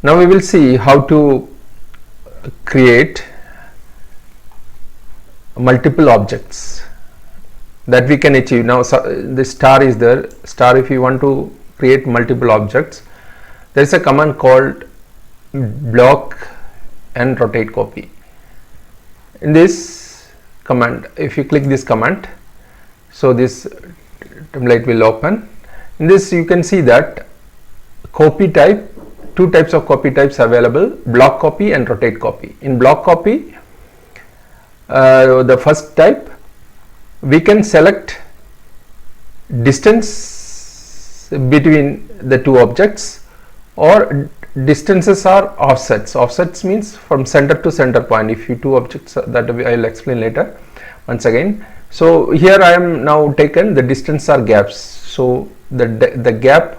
Now we will see how to create multiple objects that we can achieve. Now the star is there. Star, if you want to create multiple objects, there is a command called block and rotate copy. In this command, if you click this command, so this template will open. In this you can see that copy type, two types of copy types available: block copy and rotate copy. In block copy, the first type, we can select distance between the two objects, or distances are offsets. Offsets means from center to center point. If you two objects, that I will explain later once again. So here I am now taken the distance are gaps. So the gap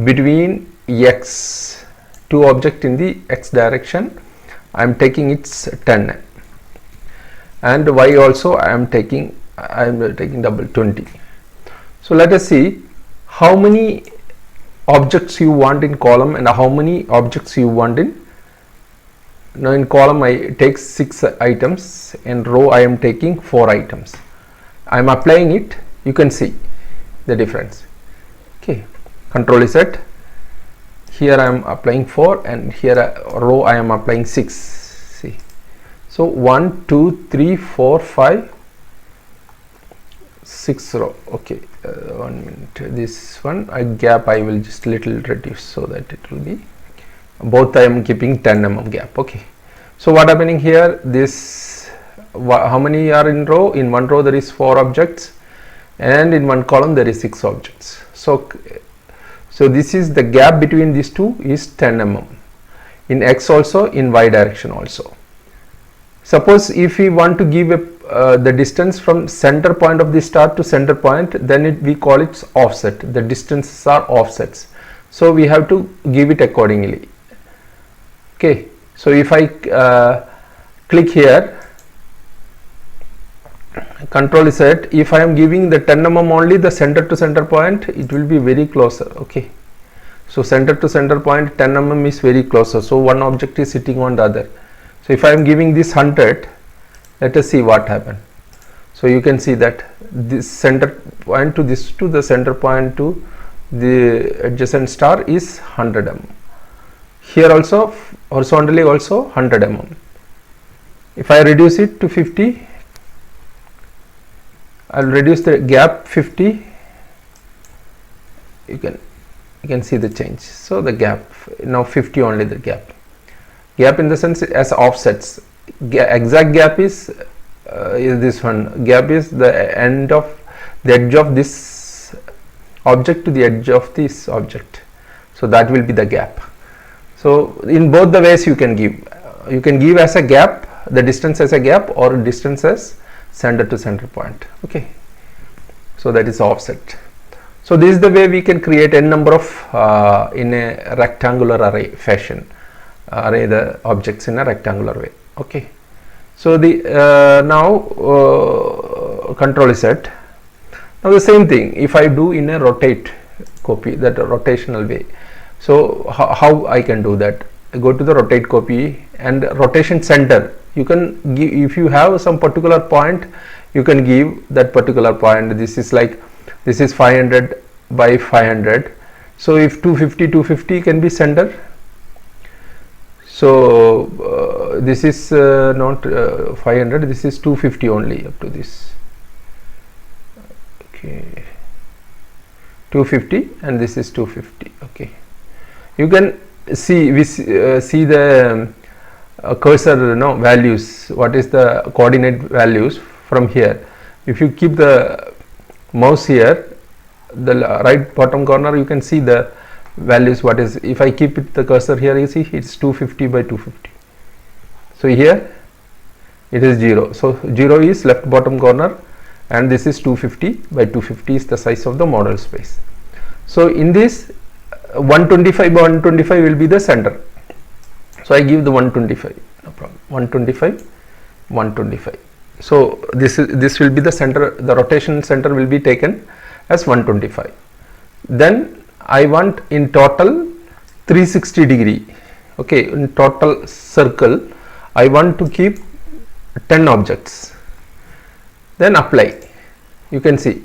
between x, two object in the x direction, I am taking it's 10, and y also I am taking double 20. So let us see how many objects you want in column and how many objects you want in. Now in column I take 6 items, in row I am taking 4 items. I am applying it, you can see the difference. Okay, Control Z. Here I am applying 4, and here row I am applying 6. See, so 1 2 3 4 5 6 row. Okay, 1 minute. This one gap I will just little reduce, so that it will be both. I am keeping 10 mm gap. Okay, so what happening here, this how many are in row? In one row there is 4 objects, and in one column there is 6 objects. So this is the gap between these two is 10 mm in x also, in y direction also. Suppose if we want to give the distance from center point of the star to center point, then we call it offset. The distances are offsets, so we have to give it accordingly. Okay, so if I click here, Control Z, if I am giving the 10 mm only the center to center point, it will be very closer. Okay, so center to center point 10 mm is very closer, so one object is sitting on the other. So if I am giving this 100, let us see what happen. So you can see that this center point to this, to the center point to the adjacent star is 100 mm. Here also horizontally also 100 mm. If I reduce it to 50, I will reduce the gap 50. You can see the change. So the gap now 50 only, the gap in the sense as offsets. Exact gap is this one. Gap is the end of the edge of this object to the edge of this object. So that will be the gap. So in both the ways you can give. You can give as a gap, the distance as a gap, or distance as center to center point. Okay, so that is offset. So this is the way we can create n number of in a rectangular array fashion, array the objects in a rectangular way. Okay, so the now Control Z. Now the same thing if I do in a rotate copy, that rotational way. So how I can do that? I go to the rotate copy and rotation center. You can give, if you have some particular point, you can give that particular point. This is like, this is 500 by 500. So if 250 can be center. So this is not 500, this is 250 only up to this. Okay, 250, and this is 250. Okay, you can see, we see the cursor values, what is the coordinate values from here. If you keep the mouse here, the right bottom corner, you can see the values. What is, if I keep it the cursor here, you see it's 250 by 250. So here it is 0. So 0 is left bottom corner, and this is 250 by 250 is the size of the model space. So in this 125 by 125 will be the center. So I give the 125, no problem. 125, 125. So this will be the center. The rotation center will be taken as 125. Then I want in total 360 degree. okay, in total circle I want to keep 10 objects, then apply. You can see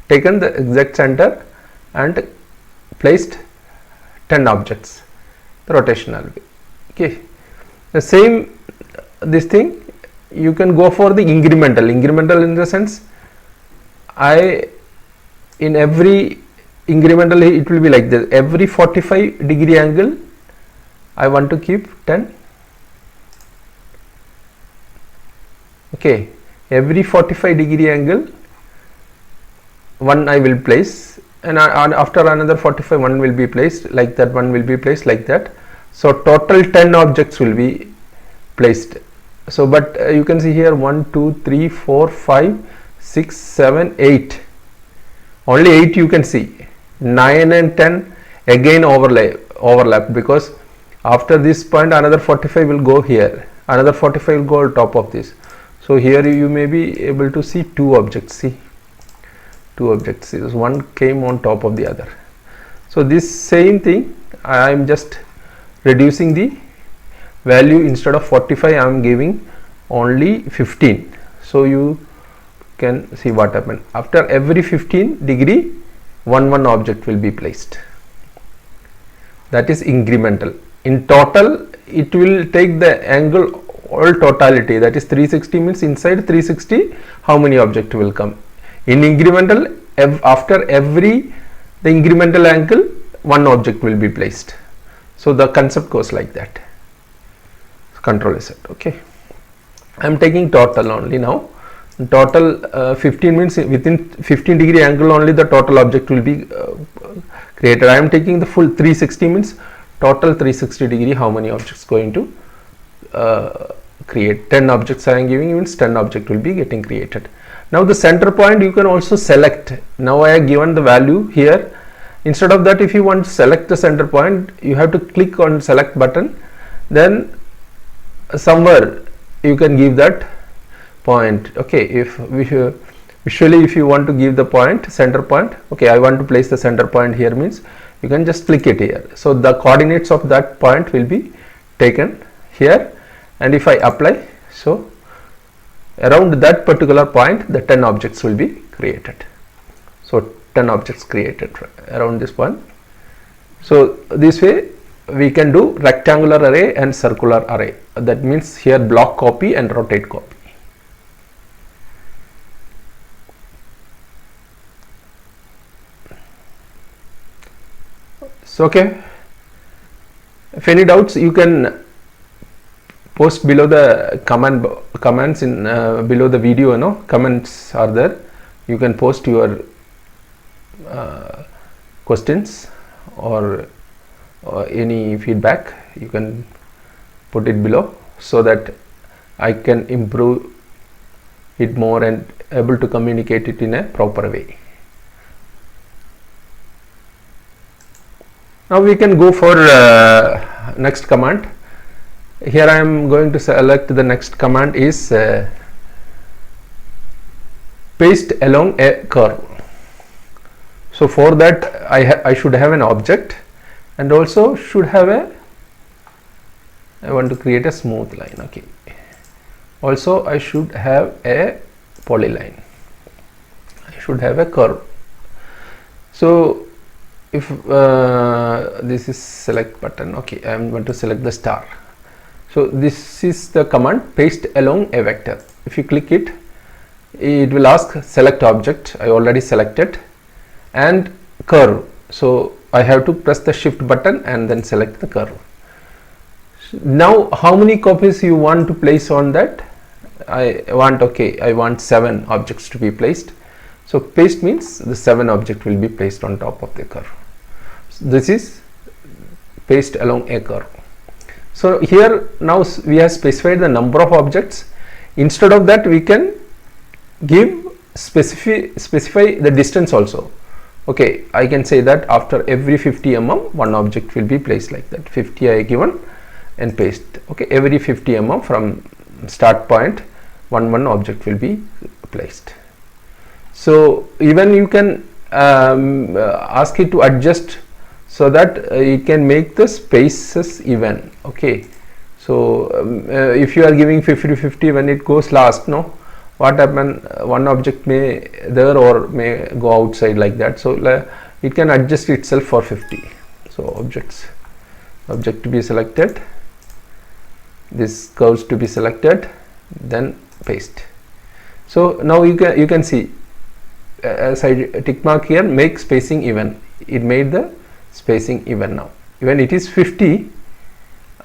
taken the exact center and placed 10 objects the rotational way. Okay, the same this thing you can go for the incremental in the sense in every incremental it will be like this. Every 45-degree angle I want to keep 10. Okay, every 45-degree angle one I will place, and after another 45 one will be placed like that, one will be placed like that. So total 10 objects will be placed. So but you can see here 1 2 3 4 5 6 7 8, only 8 you can see. 9 and 10 again overlap, because after this point another 45 will go here, another 45 will go on top of this. So here you may be able to see 2 objects. See, 2 objects, one came on top of the other. So this same thing I am just reducing the value. Instead of 45 I am giving only 15. So you can see what happened. After every 15 degree one object will be placed. That is incremental. In total it will take the angle all totality, that is 360, means inside 360 how many objects will come. In incremental, after the incremental angle one object will be placed. So the concept goes like that. Control Z. Okay, I am taking total only now. Total 15 means within 15-degree angle only the total object will be created. I am taking the full 360 means total 360 degree how many objects going to create. 10 objects I am giving, means 10 object will be getting created. Now the center point you can also select. Now I have given the value here. Instead of that, if you want to select the center point, you have to click on select button, then somewhere you can give that point. Okay, if visually if you want to give the point, center point, okay, I want to place the center point here, means you can just click it here. So the coordinates of that point will be taken here, and if I apply, so around that particular point the 10 objects will be created. So 10 objects created around this point. So this way we can do rectangular array and circular array. That means here block copy and rotate copy. So okay, if any doubts you can post below the comments in below the video. Comments are there. You can post your questions or any feedback. You can put it below so that I can improve it more and able to communicate it in a proper way. Now we can go for next command. Here I am going to select the next command is paste along a curve. So for that I should have an object, and also should have I want to create a smooth line. Okay, also I should have a polyline. I should have a curve. So if this is select button, okay, I am going to select the star. So this is the command paste along a vector. If you click it, it will ask select object. I already selected, and curve. So I have to press the shift button and then select the curve. Now how many copies you want to place on that? I want 7 objects to be placed. So paste means the 7 object will be placed on top of the curve. So this is paste along a curve. So here now we have specified the number of objects. Instead of that we can give specify the distance also. Okay, I can say that after every 50 mm one object will be placed like that. 50 I given and paste. Okay, every 50 mm from start point one object will be placed. So even you can ask it to adjust so that it can make the spaces even. Okay, so if you are giving 50-50, when it goes last, no, what happen, one object may there or may go outside like that, so it can adjust itself for 50. So object to be selected, this curves to be selected, then paste. So now you can see, as I tick mark here, make spacing even. It made the spacing even now. When it is 50,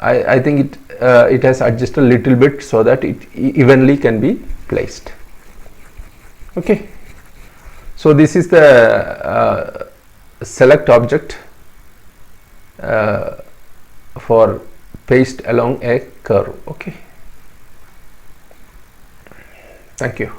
I think it has adjusted a little bit so that it evenly can be placed. Okay, so this is the select object for paste along a curve. Okay, thank you.